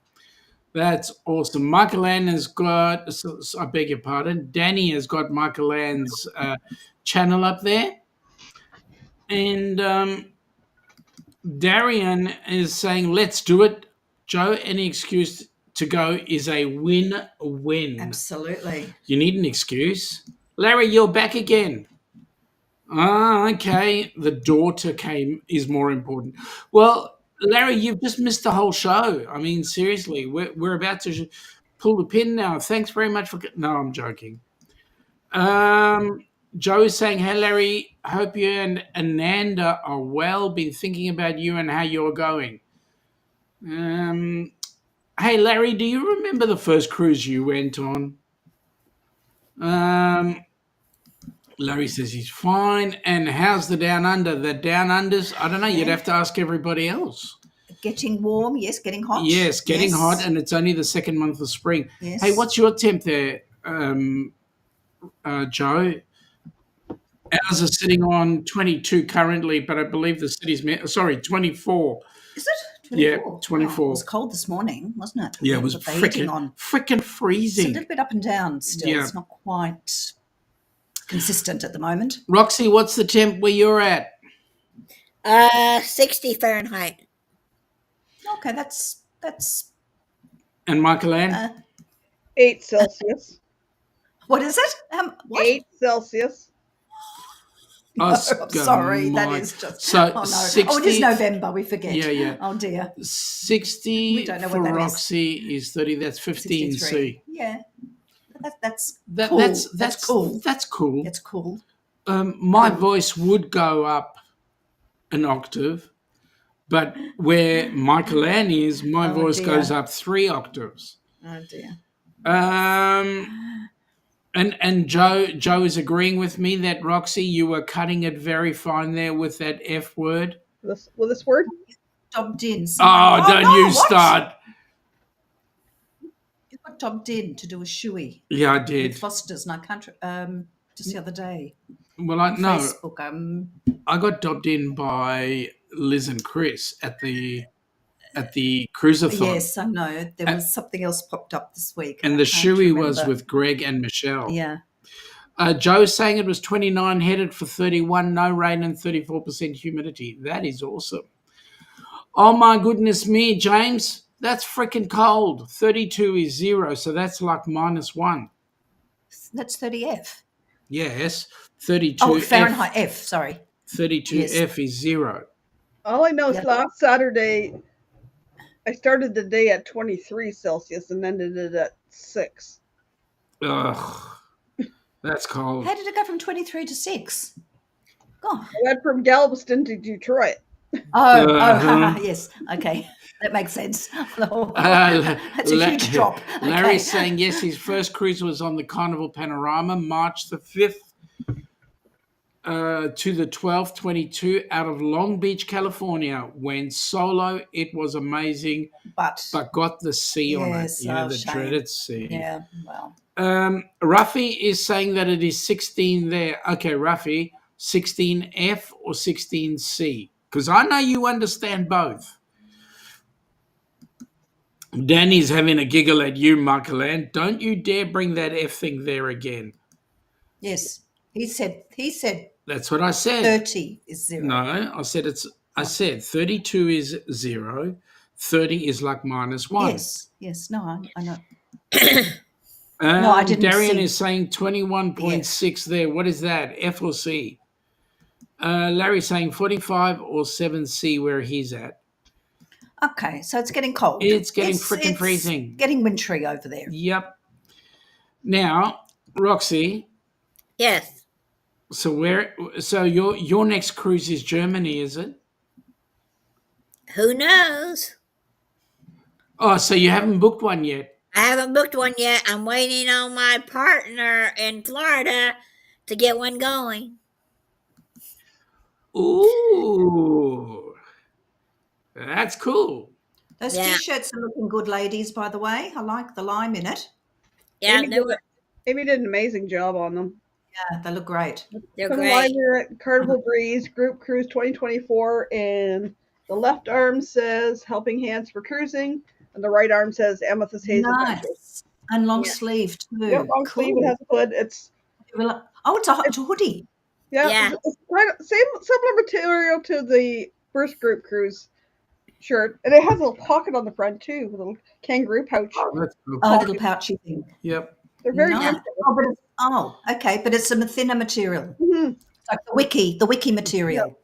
That's awesome. Michael Ann has got, I beg your pardon, Danny has got Michael Ann's channel up there. And Darian is saying, let's do it. Joe, any excuse to go is a win-win. Absolutely. You need an excuse. Larry, you're back again. Okay. The daughter is more important. Well, Larry, you've just missed the whole show. I mean, seriously, we're about to pull the pin now. Thanks very much for. No, I'm joking. Joe is saying, "Hey, Larry, hope you and Ananda are well. Been thinking about you and how you're going." Hey, Larry, do you remember the first cruise you went on? Larry says he's fine. And how's the Down Under? The Down Unders? I don't know. You'd have to ask everybody else. Getting warm, yes. Getting hot. Yes, getting hot, and it's only the second month of spring. Yes. Hey, what's your temp there, Joe? Ours is sitting on 22 currently, but I believe the city's 24. Is it? 24? Yeah, 24. Oh, it was cold this morning, wasn't it? Yeah, it was freaking freezing. It's a little bit up and down still. Yeah. It's not quite consistent at the moment. Roxie, what's the temp where you're at? 60 Fahrenheit. Okay, that's. And Michael Ann? 8 Celsius. What is it? What? 8 Celsius. No, I'm sorry. That is just. So oh, no. 60, it is November. We forget. Yeah. Oh, dear. 60 We don't know for what that Roxie is 30. That's 15C. 63. Yeah. That's That, cool. That's cool. That's cool. It's cool. My voice would go up an octave, but where Michael Ann is, my voice goes up 3 octaves. Oh dear. And Joe is agreeing with me that Roxie, you were cutting it very fine there with that F word. With this word? Dobbed in. Start. You got dobbed in to do a shoey. Yeah, I did. With Foster's, and I can't. Just the other day. Well, I know. Facebook. I got dobbed in by Liz and Chris at the cruisathon. Yes, I know. There was something else popped up this week. And the shoey was with Greg and Michelle. Yeah. Joe's saying it was 29, headed for 31, no rain and 34% humidity. That is awesome. Oh, my goodness me, James. That's freaking cold. 32 is 0, so that's like -1. That's 30F. Yes. 32 Oh, Fahrenheit F, sorry. 32F is 0. All I know is last Saturday, I started the day at 23 Celsius and ended it at 6. Ugh. That's cold. How did it go from 23 to 6? God. I went from Galveston to Detroit. Yes. Okay. That makes sense. That's a huge drop. Okay. Larry's saying, yes, his first cruise was on the Carnival Panorama, March the 5th to the 12th, 22, out of Long Beach, California. Went solo. It was amazing, but got the C on it. The shame. dreaded C. Yeah, well. Ruffy is saying that it is 16 there. Okay, Ruffy, 16F or 16C? Because I know you understand both. Danny's having a giggle at you, Michael Ann. Don't you dare bring that F thing there again. Yes. He said that's what I said. 30 is 0. No, I said 32 is 0, 30 is like -1. Yes. No, I know. No, I didn't Darian see. is saying 21.6 there. What is that? F or C? Larry's saying 45 or 7C where he's at. Okay, so it's getting cold. It's getting frickin' freezing. Getting wintry over there. Yep. Now, Roxy, Yes. so your next cruise is Germany, is it? Who knows? Oh, so you haven't booked one yet. I haven't booked one yet. I'm waiting on my partner in Florida to get one going. Ooh. That's cool. Those Yeah. T-shirts are looking good, ladies, by the way. I like the lime in it. Yeah, Amy did an amazing job on them. Yeah, they look great. they're Put a great. line here at Carnival Breeze Group Cruise 2024, and the left arm says "Helping Hands for Cruising," and the right arm says "Amethyst Haze Adventures." Nice. And long Yeah. sleeve too. Yep, long sleeve. It has a hood. It's it's a hoodie. Yeah. It's kind of similar material to the first Group Cruise shirt, and it has a little pocket on the front too, with a little kangaroo pouch. Oh, that's cool. A little pouchy thing. Yep. They're very Nice. comfortable. Okay, but it's a thinner material. Mhm. It's like the wiki material.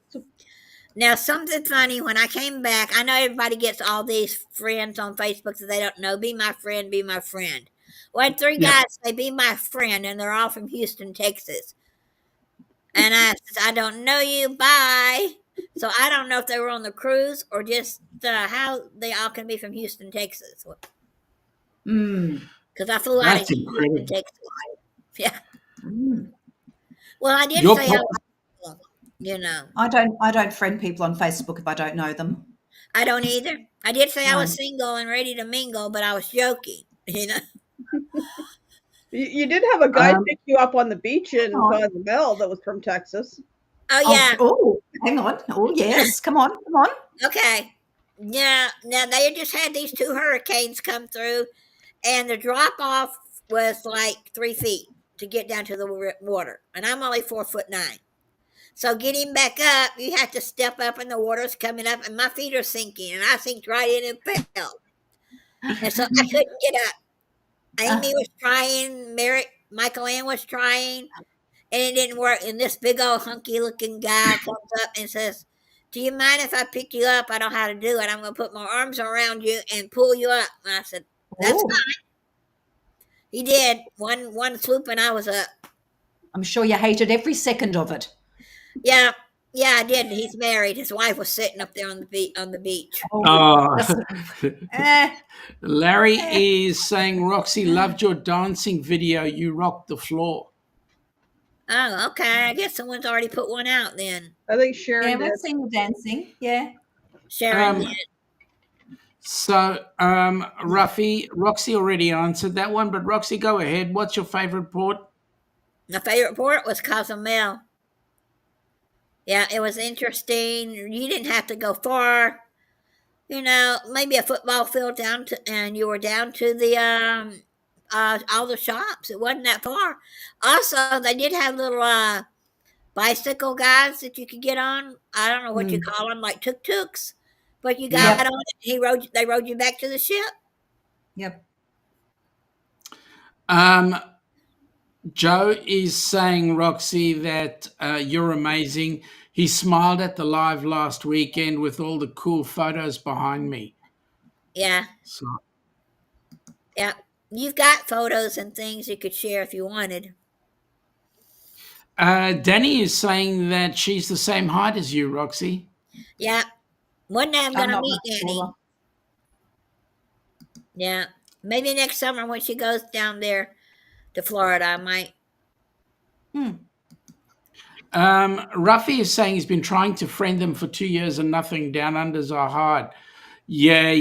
Now, something funny, when I came back, I know everybody gets all these friends on Facebook that they don't know. Be my friend, be my friend. Well, I had 3 guys say, be my friend, and they're all from Houston, Texas. And I said, I don't know you, bye. So I don't know if they were on the cruise or just how they all can be from Houston, Texas. Because I flew out of That's Houston, incredible. Texas. Yeah. Mm. Well, I did Your say, I don't friend people on Facebook if I don't know them. I don't either. I did say I was No. single and ready to mingle, but I was joking. You did have a guy pick you up on the beach in Cozumel that was from Texas. Oh, yeah. Oh, hang on. Oh, yes. Come on. Okay. Yeah. Now, they just had these 2 hurricanes come through, and the drop off was like 3 feet to get down to the water. And I'm only 4'9". So getting back up, you have to step up, and the water's coming up, and my feet are sinking, and I sinked right in and fell. And so I couldn't get up. Amy was trying, Michael Ann was trying, and it didn't work. And this big old hunky looking guy comes up and says, do you mind if I pick you up? I don't know how to do it. I'm going to put my arms around you and pull you up. And I said, that's fine. He did. One swoop and I was up. I'm sure you hated every second of it. Yeah, I did. He's married. His wife was sitting up there on the beach. Larry is saying, Roxy, loved your dancing video. You rocked the floor. Oh, okay. I guess someone's already put one out then. I think Sharon did. We've seen the dancing. Yeah. Sharon did. So, Roxy already answered that one, but Roxy, go ahead. What's your favorite port? My favorite port was Cozumel. Yeah, it was interesting. You didn't have to go far. Maybe a football field down to, and you were down to the all the shops. It wasn't that far. Also, they did have little bicycle guys that you could get on. I don't know what you call them, like tuk-tuks. But you got on it. They rode you back to the ship. Yep. Joe is saying, Roxy, that you're amazing. He smiled at the live last weekend with all the cool photos behind me. Yeah. So. Yeah. You've got photos and things you could share if you wanted. Danny is saying that she's the same height as you, Roxy. Yeah. One day I'm going to meet Danny. Taller. Yeah. Maybe next summer when she goes down there to Florida, I might. Ruffy is saying he's been trying to friend them for 2 years and nothing. Down unders are hard. Yeah.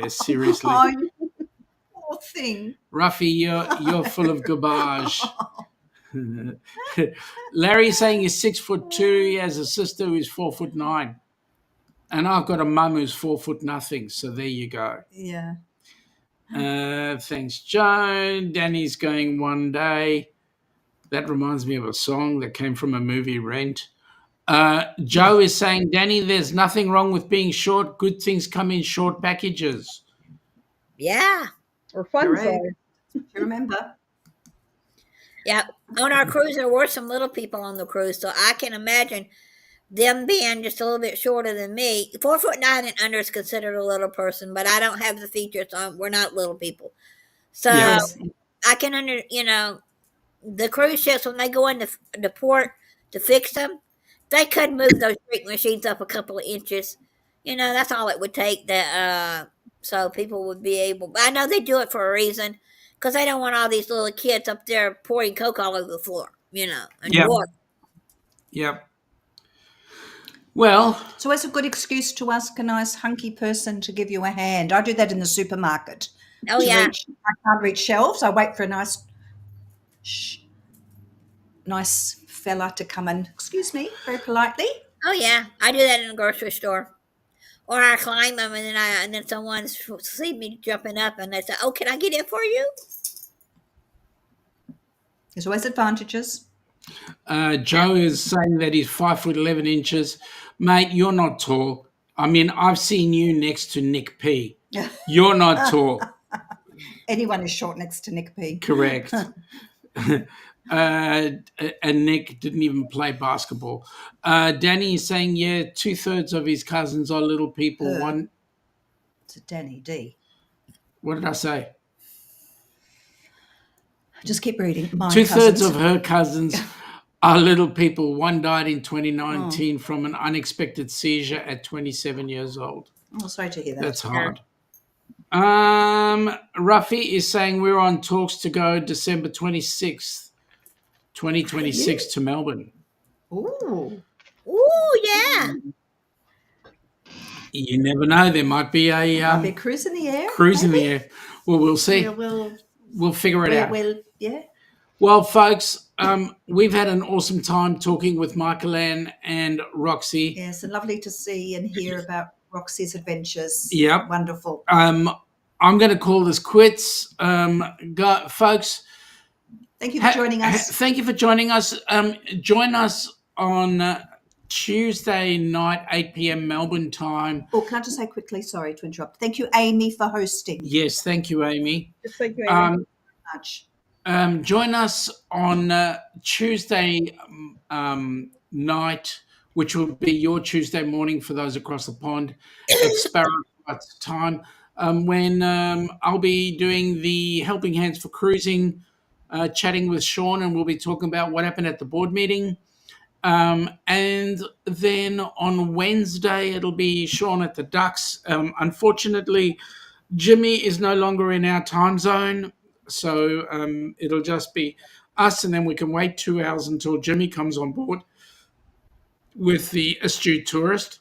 Seriously. Poor thing. Ruffy, you're full of garbage. Larry is saying he's 6'2". He has a sister who's 4'9". And I've got a mum who's 4' nothing. So there you go. Yeah. Thanks, Joan. Danny's going one day. That reminds me of a song that came from a movie, Rent. Joe is saying, Danny, there's nothing wrong with being short. Good things come in short packages. Yeah. Or fun Correct. size. You remember? Yeah. On our cruise, there were some little people on the cruise, so I can imagine them being just a little bit shorter than me. 4'9" and under is considered a little person, but I don't have the features, so we're not little people. So Yeah. Yes. I can the cruise ships, when they go into the port to fix them, they could move those drink machines up a couple of inches. That's all it would take. So people would be able. But I know they do it for a reason, because they don't want all these little kids up there pouring Coke all over the floor. And Yep. water. Yep. Well, It's always a good excuse to ask a nice hunky person to give you a hand. I do that in the supermarket. Oh yeah. I can't reach shelves. I wait for a nice fella to come and, excuse me, very politely. Oh yeah. I do that in the grocery store. Or I climb them, and then someone see me jumping up, and they say, "Oh, can I get in for you?" There's always advantages. Joe is saying that he's 5'11". Mate, you're not tall. I mean, I've seen you next to Nick P. You're not tall. Anyone is short next to Nick P. Correct. And Nick didn't even play basketball. Danny is saying, yeah, 2/3 of his cousins are little people. One. It's a Danny D. What did I say? Just keep reading. 2/3 of her cousins are little people. One died in 2019 from an unexpected seizure at 27 years old. Oh, sorry to hear that. That's hard. Ruffy is saying we're on talks to go December 26th, 2026 to Melbourne. Ooh. Ooh, yeah. You never know. There might be a cruise in the air. Cruise in the air. Well, we'll see. We'll figure it out. Yeah. Well, folks, we've had an awesome time talking with Michael-Anne and Roxie. Yes, and lovely to see and hear about Roxie's adventures. Yep. Wonderful. I'm going to call this quits. Folks, thank you for joining us. Thank you for joining us. Join us on Tuesday night, 8 p.m. Melbourne time. Oh, can I just say quickly, sorry to interrupt. Thank you, Amy, for hosting. Yes, thank you, Amy. Just thank you, Amy. Much. Join us on Tuesday night, which will be your Tuesday morning for those across the pond at Sparrow Flight's time, when I'll be doing the Helping Hands for Cruising, chatting with Sean, and we'll be talking about what happened at the board meeting. And then on Wednesday, it'll be Sean at the Ducks. Unfortunately, Jimmy is no longer in our time zone, so it'll just be us, and then we can wait 2 hours until Jimmy comes on board with the Astute Tourist.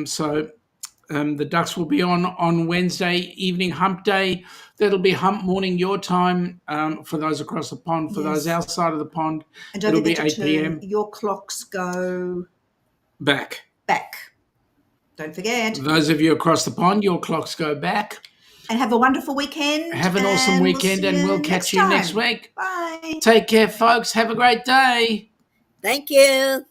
So the Ducks will be on Wednesday evening, hump day. That'll be hump morning your time for those across the pond. For those outside of the pond, and don't it'll be forget 8 p.m. Your clocks go back. Don't forget. Those of you across the pond, your clocks go back. And have a wonderful weekend. Have an awesome weekend, and we'll catch you next week. Bye. Take care, folks. Have a great day. Thank you.